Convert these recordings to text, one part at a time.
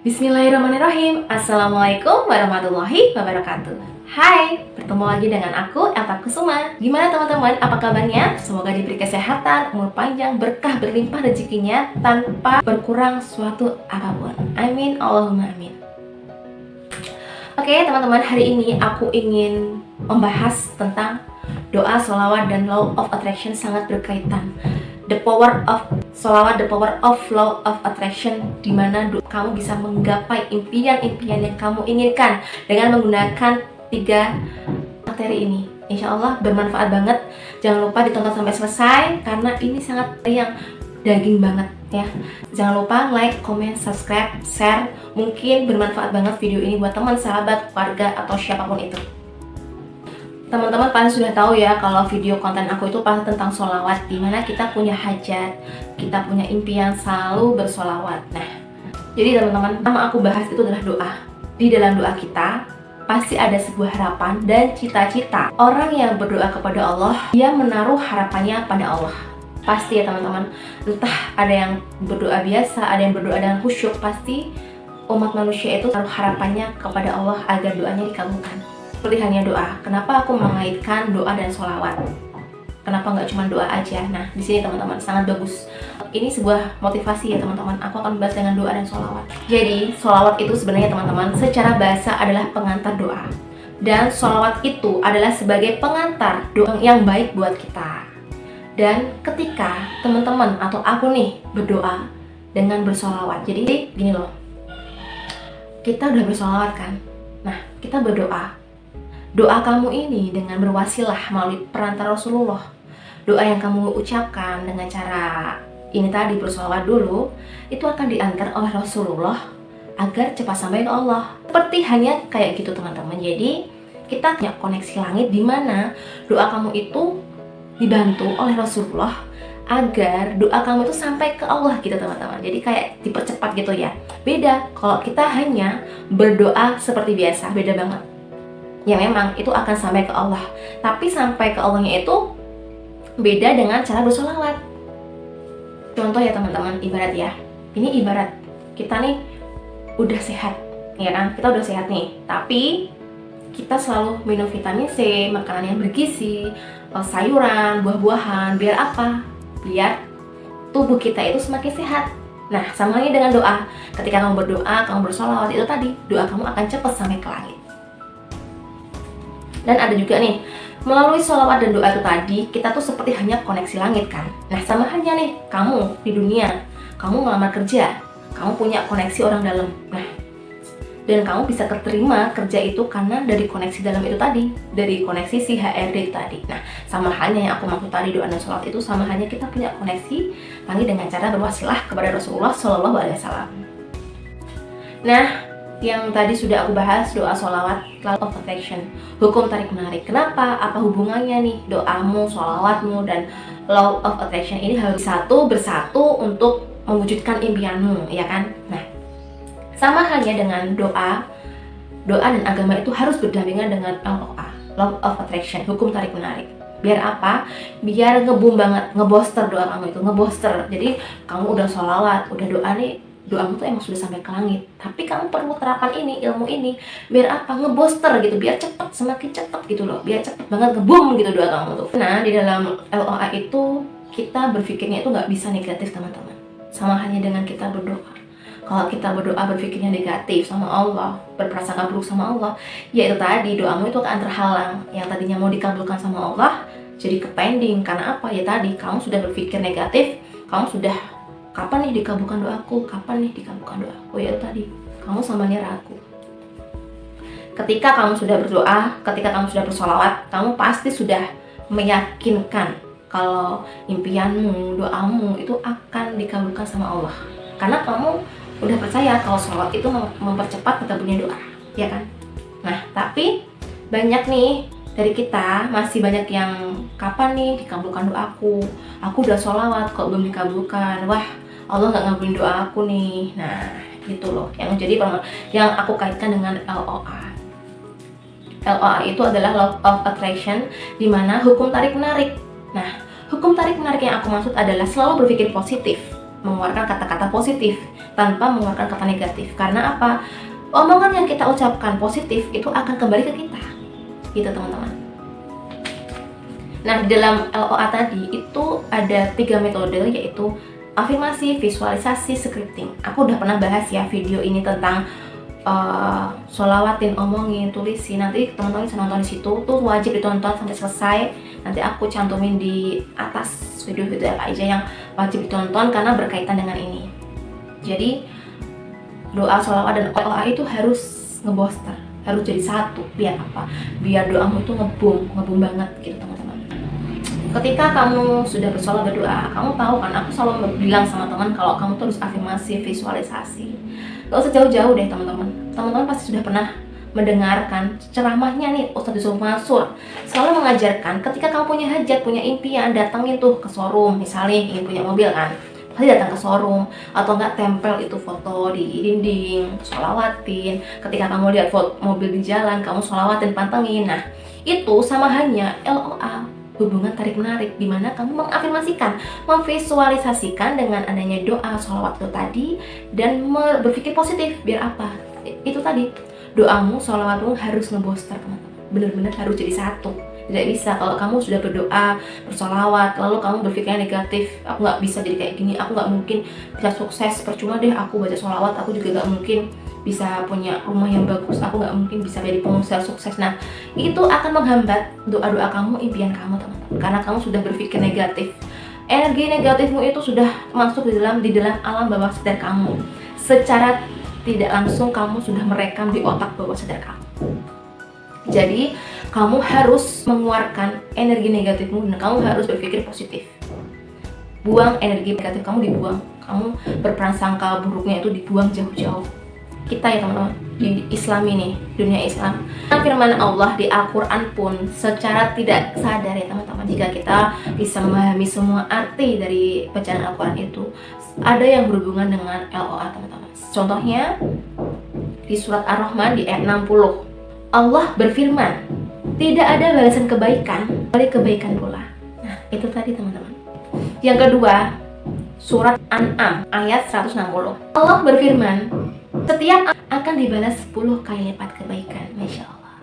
Bismillahirrahmanirrahim. Assalamualaikum warahmatullahi wabarakatuh. Hai, bertemu lagi dengan aku, Elta Kusuma. Gimana teman-teman, apa kabarnya? Semoga diberi kesehatan, umur panjang, berkah, berlimpah rezekinya tanpa berkurang suatu apapun. Amin, Allahumma amin. Oke teman-teman, hari ini aku ingin membahas tentang doa, sholawat, dan law of attraction sangat berkaitan. The power of sholawat, the power of law of attraction, di mana kamu bisa menggapai impian-impian yang kamu inginkan dengan menggunakan 3 materi ini. Insya Allah bermanfaat banget. Jangan lupa ditonton sampai selesai karena ini sangat yang daging banget ya. Jangan lupa like, comment, subscribe, share. Mungkin bermanfaat banget video ini buat teman, sahabat, keluarga, atau siapapun itu. Teman-teman pasti sudah tahu ya kalau video konten aku itu pasti tentang sholawat, dimana kita punya hajat, kita punya impian selalu bersolawat. Nah, jadi teman-teman, pertama aku bahas itu adalah doa. Di dalam doa kita pasti ada sebuah harapan dan cita-cita. Orang yang berdoa kepada Allah, dia menaruh harapannya pada Allah. Pasti ya teman-teman, entah ada yang berdoa biasa, ada yang berdoa dengan khusyuk, pasti umat manusia itu taruh harapannya kepada Allah agar doanya dikabulkan. Seperti hanya doa. Kenapa aku mengaitkan doa dan sholawat? Kenapa nggak cuma doa aja? Nah, di sini teman-teman sangat bagus. Ini sebuah motivasi ya teman-teman. Aku akan bahas dengan doa dan sholawat. Jadi, sholawat itu sebenarnya teman-teman secara bahasa adalah pengantar doa. Dan sholawat itu adalah sebagai pengantar doa yang baik buat kita. Dan ketika teman-teman atau aku nih berdoa dengan bersholawat, jadi gini loh, kita udah bersholawat kan? Nah, kita berdoa. Doa kamu ini dengan berwasilah melalui perantara Rasulullah. Doa yang kamu ucapkan dengan cara ini tadi bersholawat dulu, itu akan diantar oleh Rasulullah agar cepat sampai ke Allah. Seperti hanya kayak gitu teman-teman. Jadi kita punya koneksi langit di mana doa kamu itu dibantu oleh Rasulullah agar doa kamu itu sampai ke Allah gitu teman-teman. Jadi kayak dipercepat gitu ya. Beda kalau kita hanya berdoa seperti biasa, beda banget. Ya memang itu akan sampai ke Allah, tapi sampai ke Allahnya itu beda dengan cara bersolawat. Contoh ya teman-teman, ibarat ya, ini ibarat kita nih udah sehat, ya kan? Kita udah sehat nih, tapi kita selalu minum vitamin C, makanan yang bergizi, sayuran, buah-buahan, biar apa? Biar tubuh kita itu semakin sehat. Nah, sama halnya dengan doa. Ketika kamu berdoa, kamu bersolawat, itu tadi doa kamu akan cepat sampai ke langit. Dan ada juga nih, melalui sholawat dan doa itu tadi, kita tuh seperti hanya koneksi langit kan. Nah, sama halnya nih, kamu di dunia, kamu melamar kerja, kamu punya koneksi orang dalam. Nah, dan kamu bisa keterima kerja itu karena dari koneksi dalam itu tadi, dari koneksi si HRD itu tadi. Nah, sama halnya yang aku maksud tadi doa dan sholawat itu, sama halnya kita punya koneksi langit dengan cara berwasilah kepada Rasulullah SAW. Nah, yang tadi sudah aku bahas doa, sholawat, law of attraction, hukum tarik menarik. Kenapa? Apa hubungannya nih doamu, sholawatmu, dan law of attraction ini harus bersatu untuk mewujudkan impianmu, ya kan? Nah, sama halnya dengan doa dan agama itu harus berdampingan dengan LOA, law of attraction, hukum tarik menarik. Biar apa? Biar ngebum banget, ngeboster doa kamu itu, ngeboster. Jadi kamu udah sholawat, udah doa nih, doamu tuh emang sudah sampai ke langit, tapi kamu perlu terapkan ini, ilmu ini, biar apa? Ngeboster gitu, biar cepet, semakin cepet gitu loh, biar cepet banget ngebum gitu doa kamu tuh. Nah, di dalam LOA itu kita berpikirnya itu nggak bisa negatif teman-teman, sama halnya dengan kita berdoa. Kalau kita berdoa berpikirnya negatif sama Allah, berprasangka buruk sama Allah, ya itu tadi doamu itu akan terhalang. Yang tadinya mau dikabulkan sama Allah jadi kepending. Karena apa? Ya tadi kamu sudah berpikir negatif, kamu sudah kapan nih dikabulkan doaku? Kapan nih dikabulkan doaku? Ya tadi, kamu samanya ragu. Ketika kamu sudah berdoa, ketika kamu sudah bersolawat, kamu pasti sudah meyakinkan kalau impianmu, doamu itu akan dikabulkan sama Allah. Karena kamu udah percaya kalau sholawat itu mempercepat terkabulnya doa, ya kan? Nah, tapi banyak nih dari kita masih banyak yang kapan nih dikabulkan doaku? Aku udah sholawat kok belum dikabulkan. Wah, Allah nggak ngabulin doa aku nih. Nah, gitu loh. Yang aku kaitkan dengan LOA. LOA itu adalah law of attraction, di mana hukum tarik menarik. Nah, hukum tarik menarik yang aku maksud adalah selalu berpikir positif, mengeluarkan kata-kata positif tanpa mengeluarkan kata negatif. Karena apa? Omongan yang kita ucapkan positif itu akan kembali ke kita, gitu teman-teman. Nah, di dalam LOA tadi itu ada 3 metode, yaitu afirmasi, visualisasi, scripting. Aku udah pernah bahas ya video ini tentang sholawatin, omongin, tulisin. Nanti teman-teman bisa nonton di situ, tuh wajib ditonton sampai selesai. Nanti aku cantumin di atas video-video apa aja yang wajib ditonton karena berkaitan dengan ini. Jadi doa, sholawat, dan LOA itu harus ngebooster, harus jadi satu. Biar apa? Biar doamu itu ngebum banget gitu teman-teman. Ketika kamu sudah bersolawat, berdoa, kamu tahu kan, aku selalu bilang sama teman kalau kamu terus afirmasi, visualisasi. Gak usah jauh-jauh deh teman-teman. Teman-teman pasti sudah pernah mendengarkan ceramahnya nih Ustadz Yusuf Mansur. Selalu mengajarkan ketika kamu punya hajat, punya impian, datangin tuh ke showroom. Misalnya ingin punya mobil kan, pasti datang ke showroom, atau enggak tempel itu foto di dinding, sholawatin. Ketika kamu lihat foto mobil di jalan, kamu sholawatin, pantengin. Nah, itu sama hanya LOA, hubungan tarik-menarik, dimana kamu mengafirmasikan, memvisualisasikan dengan adanya doa, sholawat itu tadi, dan berpikir positif. Biar apa? Itu tadi, doamu, sholawatmu harus ngebooster teman-teman. Benar-benar harus jadi satu. Tidak bisa kalau kamu sudah berdoa, bersolawat, lalu kamu berpikir negatif, aku nggak bisa jadi kayak gini, aku nggak mungkin bisa sukses, percuma deh aku baca solawat, aku juga nggak mungkin bisa punya rumah yang bagus, aku nggak mungkin bisa jadi pengusaha sukses. Nah, itu akan menghambat doa-doa kamu, impian kamu teman-teman, karena kamu sudah berpikir negatif. Energi negatifmu itu sudah masuk di dalam alam bawah sadar kamu. Secara tidak langsung kamu sudah merekam di otak bawah sadar kamu. Jadi kamu harus mengeluarkan energi negatifmu dan kamu harus berpikir positif. Buang energi negatif kamu, dibuang. Kamu berprasangka buruknya itu dibuang jauh-jauh. Kita ya teman-teman, di Islam ini, dunia Islam, firman Allah di Al-Quran pun secara tidak sadar ya teman-teman, jika kita bisa memahami semua arti dari bacaan Al-Quran itu, ada yang berhubungan dengan LOA teman-teman. Contohnya di surat Ar-Rahman di ayat 60, Allah berfirman, tidak ada balasan kebaikan kecuali kebaikan pula. Nah, itu tadi teman-teman. Yang kedua, surat An'am ayat 160. Allah berfirman, setiap akan dibalas 10 kali lipat kebaikan. Masya Allah.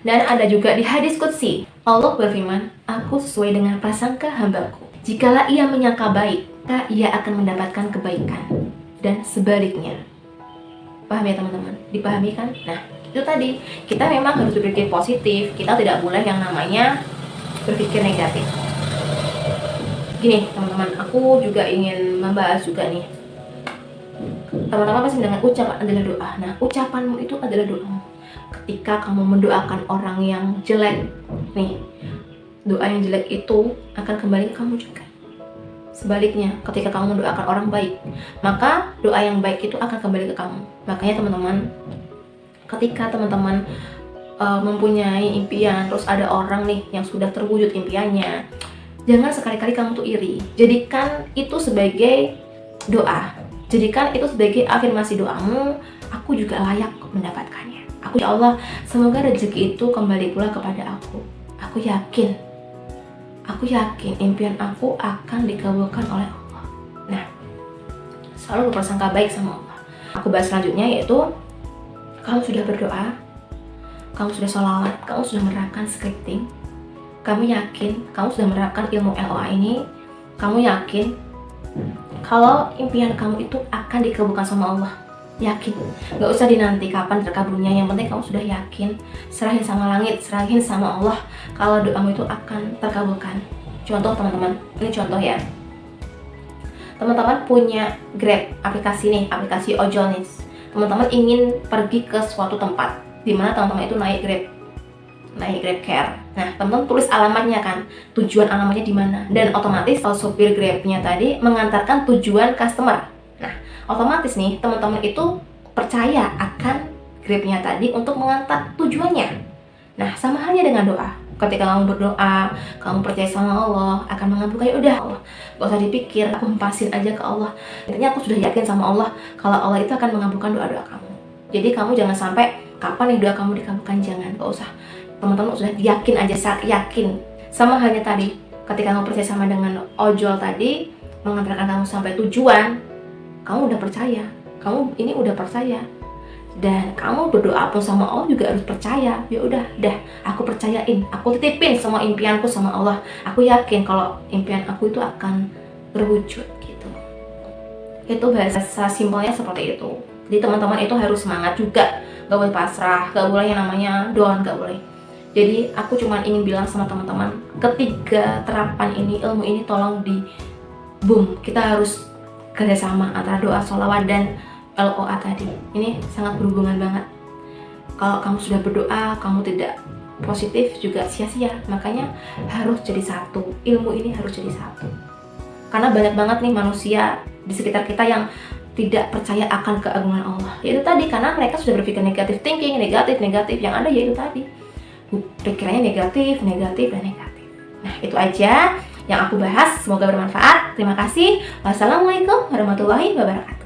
Dan ada juga di hadis qudsi, Allah berfirman, aku sesuai dengan prasangka hambaku. Jikalau ia menyangka baik, maka ia akan mendapatkan kebaikan. Dan sebaliknya. Paham ya teman-teman? Dipahami kan? Nah, itu tadi, kita memang harus berpikir positif. Kita tidak boleh yang namanya berpikir negatif. Gini teman-teman, aku juga ingin membahas juga nih, teman-teman pasti dengan ucapan adalah doa. Nah, ucapanmu itu adalah doamu. Ketika kamu mendoakan orang yang jelek nih, doa yang jelek itu akan kembali ke kamu juga. Sebaliknya, ketika kamu mendoakan orang baik, maka doa yang baik itu akan kembali ke kamu. Makanya teman-teman, ketika teman-teman mempunyai impian, terus ada orang nih yang sudah terwujud impiannya, jangan sekali-kali kamu tuh iri. Jadikan itu sebagai doa, jadikan itu sebagai afirmasi doamu. Aku juga layak mendapatkannya. Aku, ya Allah, semoga rezeki itu kembali pula kepada aku. Aku yakin impian aku akan dikabulkan oleh Allah. Nah, selalu berprasangka baik sama Allah. Aku bahas selanjutnya yaitu, kamu sudah berdoa, kamu sudah sholawat, kamu sudah menerapkan scripting, kamu yakin, kamu sudah menerapkan ilmu LOA ini, kamu yakin kalau impian kamu itu akan dikabulkan sama Allah. Yakin, gak usah dinanti kapan terkabulnya, yang penting kamu sudah yakin. Serahin sama langit, serahin sama Allah kalau doamu itu akan terkabulkan. Contoh teman-teman, ini contoh ya, teman-teman punya Grab, aplikasi nih, aplikasi ojol nih. Teman-teman ingin pergi ke suatu tempat dimana teman-teman itu naik Grab Care. Nah, teman-teman tulis alamatnya kan, tujuan alamatnya di mana, dan otomatis kalau supir Grabnya tadi mengantarkan tujuan customer. Nah, otomatis nih teman-teman itu percaya akan Grabnya tadi untuk mengantar tujuannya. Nah, sama halnya dengan doa. Ketika kamu berdoa, kamu percaya sama Allah akan mengabulkan. Udah, Allah, gak usah dipikir, aku hempasin aja ke Allah. Intinya aku sudah yakin sama Allah kalau Allah itu akan mengabulkan doa-doa kamu. Jadi kamu jangan sampai kapan nih doa kamu dikabulkan, jangan, gak usah. Teman-teman sudah yakin aja, saat yakin. Sama halnya tadi, ketika kamu percaya sama dengan ojol tadi mengantarkan kamu sampai tujuan, kamu udah percaya, kamu ini udah percaya, dan kamu berdoa pun sama Allah juga harus percaya. Ya udah, aku percayain, aku titipin semua impianku sama Allah. Aku yakin kalau impian aku itu akan terwujud gitu. Itu bahasa simpelnya seperti itu. Jadi teman-teman itu harus semangat juga, gak boleh pasrah, gak boleh yang namanya down, gak boleh. Jadi aku cuma ingin bilang sama teman-teman, ketiga terapan ini, ilmu ini tolong di boom, kita harus kerjasama antara doa, sholawat, dan LOA tadi. Ini sangat berhubungan banget. Kalau kamu sudah berdoa, kamu tidak positif juga sia-sia. Makanya harus jadi satu, ilmu ini harus jadi satu. Karena banyak banget nih manusia di sekitar kita yang tidak percaya akan keagungan Allah. Yaitu tadi, karena mereka sudah berpikir negatif thinking, negatif. Yang ada yaitu tadi, pikirannya negatif. Nah, itu aja yang aku bahas. Semoga bermanfaat. Terima kasih. Wassalamualaikum warahmatullahi wabarakatuh.